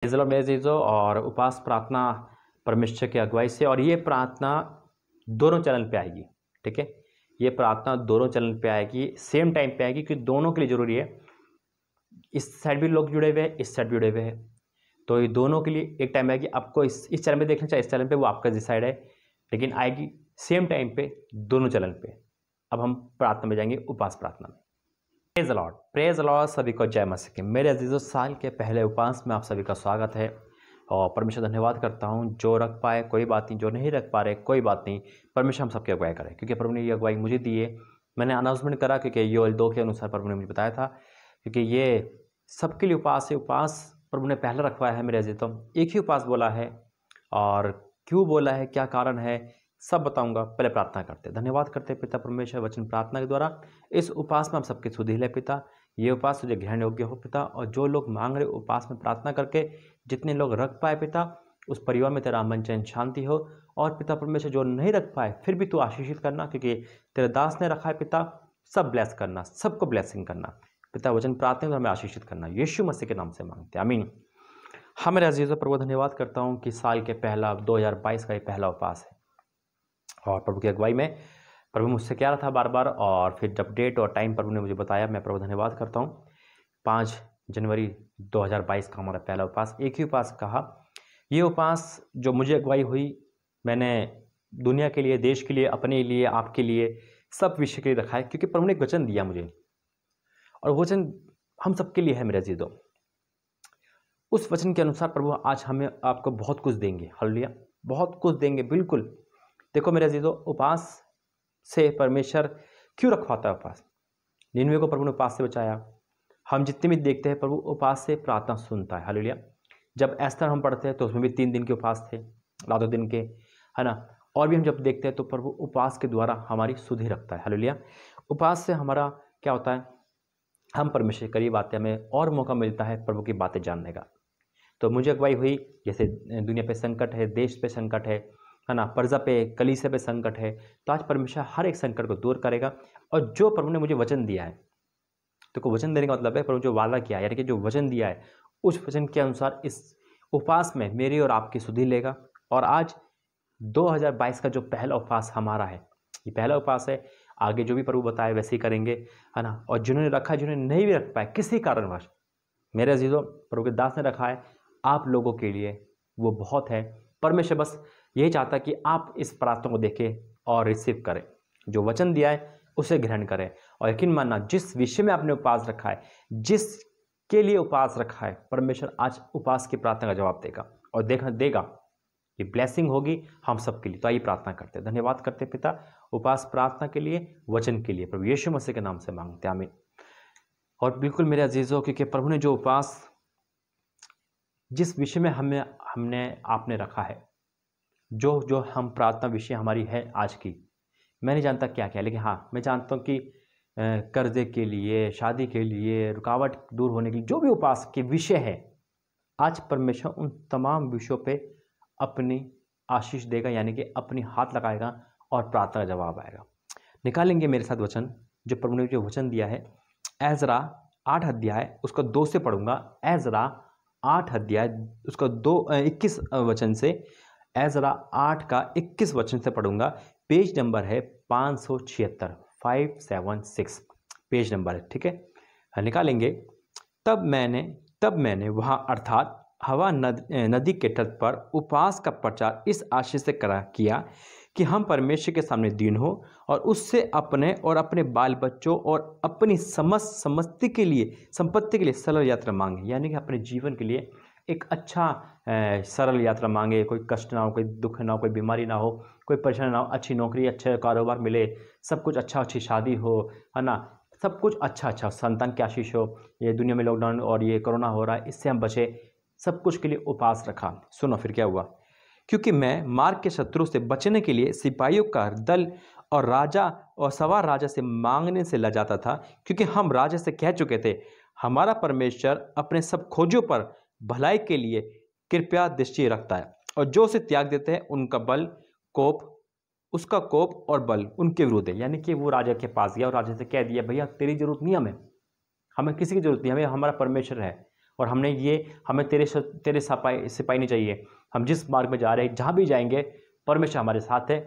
Israel में अज़ीज़ों और उपास प्रार्थना परमेश्वर की अगुवाई से, और ये प्रार्थना दोनों चैनल पे आएगी। ठीक है, ये प्रार्थना दोनों चैनल पे आएगी, सेम टाइम पे आएगी, क्योंकि दोनों के लिए ज़रूरी है। इस साइड भी लोग जुड़े हुए हैं, इस साइड भी जुड़े हुए हैं, तो ये दोनों के लिए एक टाइम आएगी। आपको इस चैनल पे देखना चाहिए, इस चैनल पे, वो आपका डिसाइड है, लेकिन आएगी सेम टाइम पे दोनों चैनल पे। अब हम प्रार्थना में जाएंगे, उपास प्रार्थना में। प्रेज लॉर्ड, प्रेज लॉर्ड, सभी को जय मसीह की। मेरे अजीजों, साल के पहले उपास में आप सभी का स्वागत है, और परमेश्वर धन्यवाद करता हूँ। जो रख पाए कोई बात नहीं, जो नहीं रख पा रहे कोई बात नहीं, परमेश्वर हम सबकी अगुवाई करें, क्योंकि प्रभु ने ये अगुवाई मुझे दी है। मैंने अनाउंसमेंट करा क्योंकि योएल 2 के अनुसार प्रभु ने मुझे बताया था, क्योंकि ये सबके लिए उपास है। उपास प्रभु ने पहले रखवाया है मेरे अजीजों, एक ही उपास बोला है, और क्यों बोला है, क्या कारण है, सब बताऊंगा। पहले प्रार्थना करते, धन्यवाद करते पिता परमेश्वर, वचन प्रार्थना के द्वारा इस उपास में हम सबके सुधील है पिता। ये उपास तुझे ग्रहण योग्य हो पिता, और जो लोग मांग रहे उपास में प्रार्थना करके, जितने लोग रख पाए पिता, उस परिवार में तेरा अमन चैन शांति हो। और पिता परमेश्वर जो नहीं रख पाए फिर भी तू आशीषित करना, क्योंकि तेरे दास ने रखा है पिता। सब ब्लेस करना, सबको ब्लेसिंग करना पिता, वचन प्रार्थना में हमें आशीषित करना, यीशु मसीह के नाम से मांगते हैं, आमीन। हाँ मेरे अजीजों, प्रभु धन्यवाद करता हूँ कि साल के पहला 2022 का ये पहला उपास है, और प्रभु की अगुवाई में प्रभु मुझसे कह रहा था बार बार, और फिर जब डेट और टाइम प्रभु ने मुझे बताया, मैं प्रभु धन्यवाद करता हूँ। 5 जनवरी 2022 का हमारा पहला उपास, एक ही उपास कहा। ये उपास जो मुझे अगुवाई हुई, मैंने दुनिया के लिए, देश के लिए, अपने लिए, आपके लिए, सब विषय के लिए रखा है, क्योंकि प्रभु ने एक वचन दिया मुझे, और वचन हम सबके लिए है मेरे अजीजों। उस वचन के अनुसार प्रभु आज हमें आपको बहुत कुछ देंगे, हालेलुया, बहुत कुछ देंगे, बिल्कुल। देखो मेरे अजीजों, उपास से परमेश्वर क्यों रखवाता है उपास? निनवे को प्रभु ने उपास से बचाया। हम जितने भी देखते हैं, प्रभु उपास से प्रार्थना सुनता है, हालेलुया। जब एस्तर हम पढ़ते हैं तो उसमें भी 3 दिन के उपास थे, रातों दिन के, है ना। और भी हम जब देखते हैं तो प्रभु उपास के द्वारा हमारी सुधि रखता है, हालेलुया। उपास से हमारा क्या होता है, हम परमेश्वर के करीब आते हैं, हमें और मौका मिलता है प्रभु की बातें जानने का। तो मुझे अगुवाई हुई, जैसे दुनिया पे संकट है, देश पे संकट है ना, प्रजा पे, कलीसिया पे संकट है, तो आज परमेश्वर हर एक संकट को दूर करेगा। और जो प्रभु ने मुझे वचन दिया है, तो वचन देने का मतलब है प्रभु जो वादा किया है, यानी कि जो वचन दिया है, उस वचन के अनुसार इस उपास में मेरी और आपकी सुधि लेगा। और आज 2022 का जो पहला उपास हमारा है, ये पहला उपास है। आगे जो भी प्रभु बताए वैसे ही करेंगे, है ना। और जिन्होंने रखा, जिन्होंने नहीं भी रख पाए किसी कारणवश, मेरे अजीजों, प्रभु के दास ने रखा है आप लोगों के लिए, वो बहुत है। परमेश्वर बस यही चाहता है कि आप इस प्रार्थना को देखें और रिसीव करें, जो वचन दिया है उसे ग्रहण करें। और यकीन मानना, जिस विषय में आपने उपास रखा है, जिसके लिए उपास रखा है, परमेश्वर आज उपास की प्रार्थना का जवाब देगा, और देखना देगा, ये ब्लेसिंग होगी हम सबके लिए। तो आइए प्रार्थना करते हैं, धन्यवाद करते हैं पिता, उपास प्रार्थना के लिए, वचन के लिए, प्रभु यीशु मसीह के नाम से मांगते हैं, आमीन। और बिल्कुल मेरे अजीजों, क्योंकि प्रभु ने जो उपास, जिस विषय में हमने आपने रखा है, जो जो हम प्रार्थना विषय हमारी है आज की, मैं नहीं जानता क्या क्या, लेकिन हाँ मैं जानता हूँ कि कर्जे के लिए, शादी के लिए, रुकावट दूर होने के लिए, जो भी उपास के विषय है, आज परमेश्वर उन तमाम विषयों पे अपनी आशीष देगा, यानी कि अपनी हाथ लगाएगा और प्रार्थना का जवाब आएगा। निकालेंगे मेरे साथ वचन, जो प्रभु ने जो वचन दिया है, एजरा 8 अध्याय उसका 2 से पढ़ूंगा। एजरा 8 अध्याय उसका 21 वचन से, एजरा 8 का 21 वचन से पढ़ूंगा। पेज नंबर है 576, 576 पेज नंबर है, ठीक है। निकालेंगे। तब मैंने वहाँ, अर्थात हवा नदी के तट पर उपास का प्रचार इस आशय से किया कि हम परमेश्वर के सामने दीन हो, और उससे अपने और अपने बाल बच्चों और अपनी संपत्ति के लिए सरल यात्रा मांगे, यानी कि अपने जीवन के लिए एक अच्छा सरल यात्रा मांगे। कोई कष्ट ना हो, कोई दुख ना हो, कोई बीमारी ना हो, कोई परेशानी ना हो, अच्छी नौकरी, अच्छा कारोबार मिले, सब कुछ अच्छा, अच्छी शादी हो, है ना, सब कुछ अच्छा, संतान की आशीष हो। ये दुनिया में लॉकडाउन और ये कोरोना हो रहा है, इससे हम बचे, सब कुछ के लिए उपास रखा। सुनो फिर क्या हुआ, क्योंकि मैं मार्ग के शत्रु से बचने के लिए सिपाहियों का दल और राजा और सवार राजा से मांगने से लजाता था, क्योंकि हम राजा से कह चुके थे, हमारा परमेश्वर अपने सब खोजों पर भलाई के लिए कृपया दृष्टि रखता है, और जो उसे त्याग देते हैं उनका उसका कोप और बल उनके विरुद्ध है। यानी कि वो राजा के पास गया और राजा से कह दिया, भैया तेरी जरूरत नहीं, हमें किसी की जरूरत नहीं, हमें हमारा परमेश्वर है, और हमें तेरे सिपाही नहीं चाहिए। हम जिस मार्ग में जा रहे हैं, जहाँ भी जाएंगे, परमेश्वर हमारे साथ है,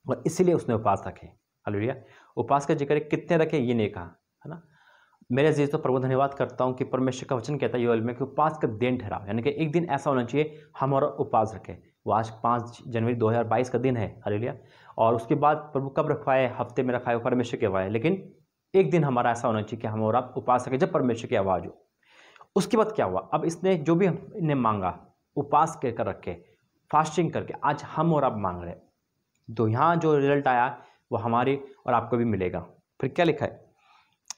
और इसीलिए उसने उपवास रखे। हालेलुया। उपवास का जिक्र कितने रखे ये नहीं कहा, है ना। मेरे अजीज, तो प्रभु धन्यवाद करता हूँ कि परमेश्वर का वचन कहता है योएल में कि उपवास का दिन ठहराओ, यानी कि एक दिन ऐसा होना चाहिए हम और उपवास रखें। वो आज 5 जनवरी 2022 का दिन है। हालेलुया। और उसके बाद प्रभु कब रखवाए? हफ्ते में रखवाए, परमेश्वर की आवाज़। लेकिन एक दिन हमारा ऐसा होना चाहिए कि हम और आप उपवास रखें जब परमेश्वर की आवाज़ हो। उसके बाद क्या हुआ? अब इसने जो भी इन्हें मांगा, उपवास कर रखे, फास्टिंग करके, आज हम और आप मांग रहे हैं, तो यहाँ जो रिजल्ट आया वो हमारे और आपको भी मिलेगा। फिर क्या लिखा है?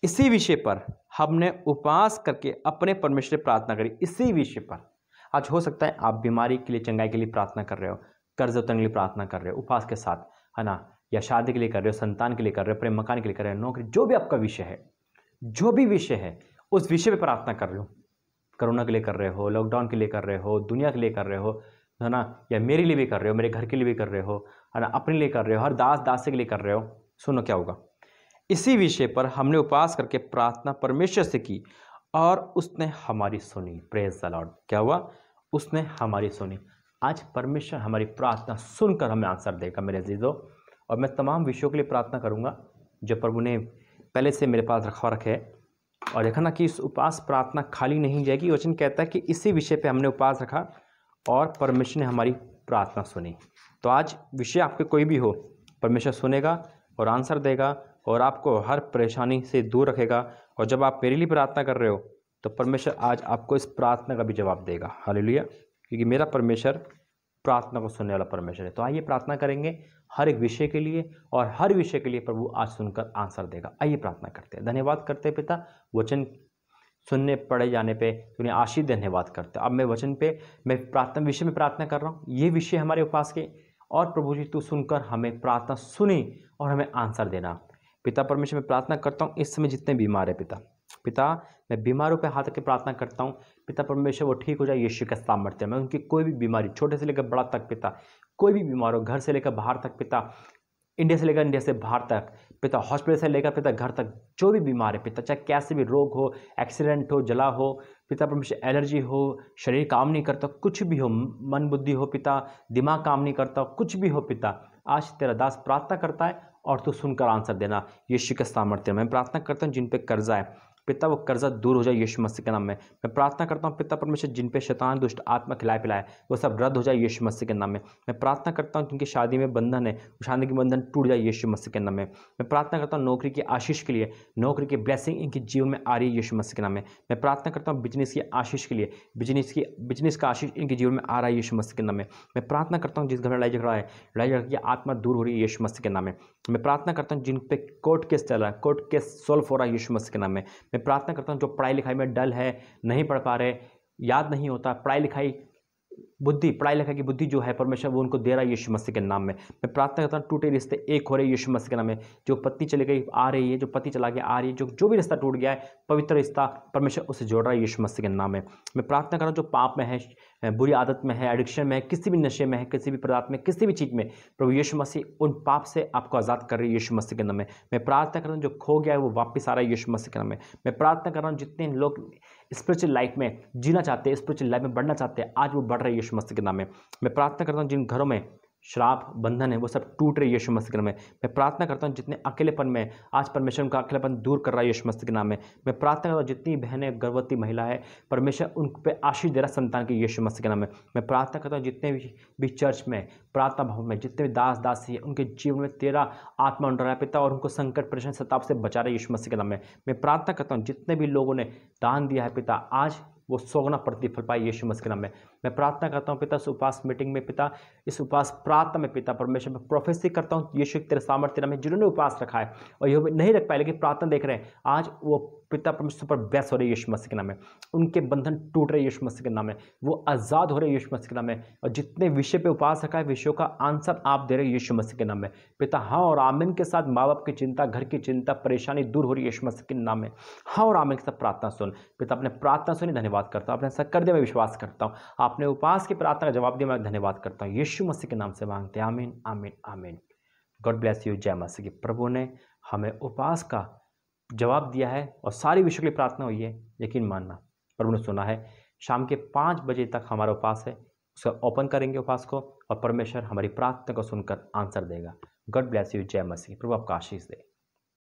इसी विषय पर हमने उपवास करके अपने परमेश्वर से प्रार्थना करी। इसी विषय पर आज हो सकता है आप बीमारी के लिए, चंगाई के लिए प्रार्थना कर रहे हो, कर्ज उतरने के लिए प्रार्थना कर रहे हो उपवास के साथ, है ना, या शादी के लिए कर रहे हो, संतान के लिए कर रहे हो, प्रेम मकान के लिए कर रहे हो, नौकरी, जो भी आपका विषय है, जो भी विषय है, उस विषय पर प्रार्थना कर रहे हो। कोरोना के लिए कर रहे हो, लॉकडाउन के लिए कर रहे हो, दुनिया के लिए कर रहे हो, है ना, या मेरे लिए भी कर रहे हो, मेरे घर के लिए भी कर रहे हो, है ना, अपने लिए कर रहे हो, हर दास के लिए कर रहे हो। सुनो क्या होगा। इसी विषय पर हमने उपवास करके प्रार्थना परमेश्वर से की और उसने हमारी सुनी। Praise the Lord. क्या हुआ? उसने हमारी सुनी। आज परमेश्वर हमारी प्रार्थना सुनकर हमें आंसर देगा मेरे अजीजों। और मैं तमाम विषयों के लिए प्रार्थना करूंगा जो प्रभु ने पहले से मेरे पास रखे है। और देखा ना कि इस उपवास प्रार्थना खाली नहीं जाएगी। वचन कहता है कि इसी विषय पे हमने उपवास रखा और परमेश्वर ने हमारी प्रार्थना सुनी। तो आज विषय आपके कोई भी हो, परमेश्वर सुनेगा और आंसर देगा और आपको हर परेशानी से दूर रखेगा। और जब आप मेरे लिए प्रार्थना कर रहे हो तो परमेश्वर आज आपको इस प्रार्थना का भी जवाब देगा। हालेलुया। क्योंकि मेरा परमेश्वर प्रार्थना को सुनने वाला परमेश्वर है। तो आइए प्रार्थना करेंगे हर एक विषय के लिए, और हर विषय के लिए प्रभु आज सुनकर आंसर देगा। आइए प्रार्थना करते हैं। धन्यवाद करते हैं पिता, वचन सुनने पड़े जाने पे तूने आशीष, धन्यवाद करते। अब मैं वचन पे, मैं प्रार्थना विषय में प्रार्थना कर रहा हूँ, ये विषय हमारे उपवास के, और प्रभु जी तू सुनकर हमें प्रार्थना सुनी और हमें आंसर देना। पिता परमेश्वर मैं प्रार्थना करता हूँ इस समय जितने बीमार है पिता मैं बीमारों पे हाथ रख के प्रार्थना करता हूँ। पिता परमेश्वर वो ठीक हो जाए यीशु के सामर्थ्य में। उनकी कोई भी बीमारी, छोटे से लेकर बड़ा तक पिता, कोई भी बीमार हो, घर से लेकर बाहर तक पिता, इंडिया से लेकर इंडिया से बाहर तक पिता, हॉस्पिटल से लेकर पिता घर तक, जो भी बीमार है पिता, चाहे कैसे भी रोग हो, एक्सीडेंट हो, जला हो पिता परमेश्वर, एलर्जी हो, शरीर काम नहीं करता, कुछ भी हो, मन बुद्धि हो पिता, दिमाग काम नहीं करता, कुछ भी हो पिता, आज तेरा दास प्रार्थना करता है और तू सुनकर आंसर देना यीशु के सामर्थ्य में। मैं प्रार्थना करता हूँ जिन पे कर्जा है पिता, वो कर्जा दूर हो जाए यीशु मसीह के नाम में। मैं प्रार्थना करता हूँ पिता परमेश्वर जिन पे शैतान दुष्ट आत्मा खिलाए पिलाए वो सब रद्द हो जाए यीशु मसीह के नाम में। मैं प्रार्थना करता हूँ जिनकी शादी में बंधन है, शादी के बंधन टूट जाए यीशु मसीह के नाम में। मैं प्रार्थना करता हूँ नौकरी की आशीष के लिए, नौकरी की ब्लेसिंग इनके जीवन में आ रही है यीशु मसीह के नाम में। मैं प्रार्थना करता हूँ बिजनेस की आशीष के लिए, बिजनेस का आशीष इनके जीवन में आ रहा है यीशु मसीह के नाम में। मैं प्रार्थना करता हूँ जिस घर में लड़ाई झगड़ा है, लड़ाई झगड़ा की आत्मा दूर हो रही है यीशु मसीह के नाम में। मैं प्रार्थना करता हूँ जिन पे कोर्ट केस चल रहा है, कोर्ट केस सॉल्व हो रहा है यीशु मसीह के नाम में। मैं प्रार्थना करता हूँ जो पढ़ाई लिखाई में डल है, नहीं पढ़ पा रहे, याद नहीं होता, पढ़ाई लिखाई की बुद्धि जो है परमेश्वर वो उनको दे रहा है यीशु मसीह के नाम में। मैं प्रार्थना करता हूँ टूटे रिश्ते एक हो रहे यीशु मसीह के नाम में। जो पत्नी चली गई आ रही है, जो पति चला गया आ रही है, जो भी रिश्ता टूट गया है पवित्र रिश्ता परमेश्वर उसे जोड़ रहा है यीशु मसीह के नाम में। मैं प्रार्थना कर रहा हूँ जो पाप में है, बुरी आदत में है, एडिक्शन में है, किसी भी नशे में है, किसी भी पदार्थ में, किसी भी चीज़ में, प्रभु यीशु मसीह उन पाप से आपको आज़ाद कर रही है यीशु मसीह के नाम में। मैं प्रार्थना कर रहा हूँ जो खो गया है वो वापस आ रहा है यीशु मसीह के नाम में। मैं प्रार्थना कर रहा हूँ जितने लोग स्पिरिचुअल लाइफ में जीना चाहते हैं, स्पिरिचुअल लाइफ में बढ़ना चाहते हैं, आज वो बढ़ रहे हैं यीशु मसीह के नाम में। मैं प्रार्थना करता हूँ जिन घरों में श्राप बंधन है वो सब टूट रही है यीशु मसीह के नाम में। मैं प्रार्थना करता हूँ जितने अकेलेपन में, आज परमेश्वर उनका अकेलेपन दूर कर रहा है यीशु मसीह के नाम में। मैं प्रार्थना करता हूँ जितनी बहनें गर्भवती महिला है परमेश्वर उन पे आशीष दे रहा संतान के यीशु मसीह के नाम में। मैं प्रार्थना करता हूँ जितने भी चर्च में, प्रार्थना भवन में जितने भी दास दासी है उनके जीवन में तेरा आत्मा उंड रहा है पिता, और उनको संकट परेशानी सताव से बचा रहा है यीशु मसीह के नाम में। मैं प्रार्थना करता हूँ जितने भी लोगों ने दान दिया है पिता, आज वो 100 गुना प्रतिफल पाए यीशु मसीह के नाम में। मैं प्रार्थना करता हूँ पिता इस उपवास मीटिंग में पिता, इस उपवास प्रार्थना में पिता परमेश्वर में प्रोफेसी करता हूँ यीशु तेरे सामर्थ्य नाम में जिन्होंने उपवास रखा है और ये नहीं रख पाए लेकिन प्रार्थना देख रहे हैं, आज वो पिता परमेश्वर पर बहस हो रही है यीशु मसीह के नाम में। उनके बंधन टूट रहे यीशु मसीह के नाम में, वो आज़ाद हो रहे यीशु मसीह के नाम में। और जितने विषय पे उपवास रखा है विषयों का आंसर आप दे रहे यीशु मसीह के नाम में पिता। हाँ और आमीन के साथ माँ बाप की चिंता, घर की चिंता, परेशानी दूर हो रही है यीशु मसीह के नाम में। हाँ और आमीन के साथ प्रार्थना सुन पिता, अपने प्रार्थना सुनी, धन्यवाद करता हूँ। आपने ऐसा कर दिया, मैं विश्वास करता हूँ। आपने उपवास की प्रार्थना का जवाब दिया, मैं धन्यवाद करता हूँ। यीशु मसीह के नाम से मांगते हैं, आमीन आमीन आमीन। God bless you. जय मसीह की। प्रभु ने हमें उपवास का जवाब दिया है और सारी विषयों के लिए प्रार्थना हुई है, यकीन मानना प्रभु ने सुना है। शाम के 5 बजे तक हमारा उपवास है, उसका ओपन करेंगे उपवास को और परमेश्वर हमारी प्रार्थना को सुनकर आंसर देगा। God bless you. जय मसीह। प्रभु आपका आशीष दे।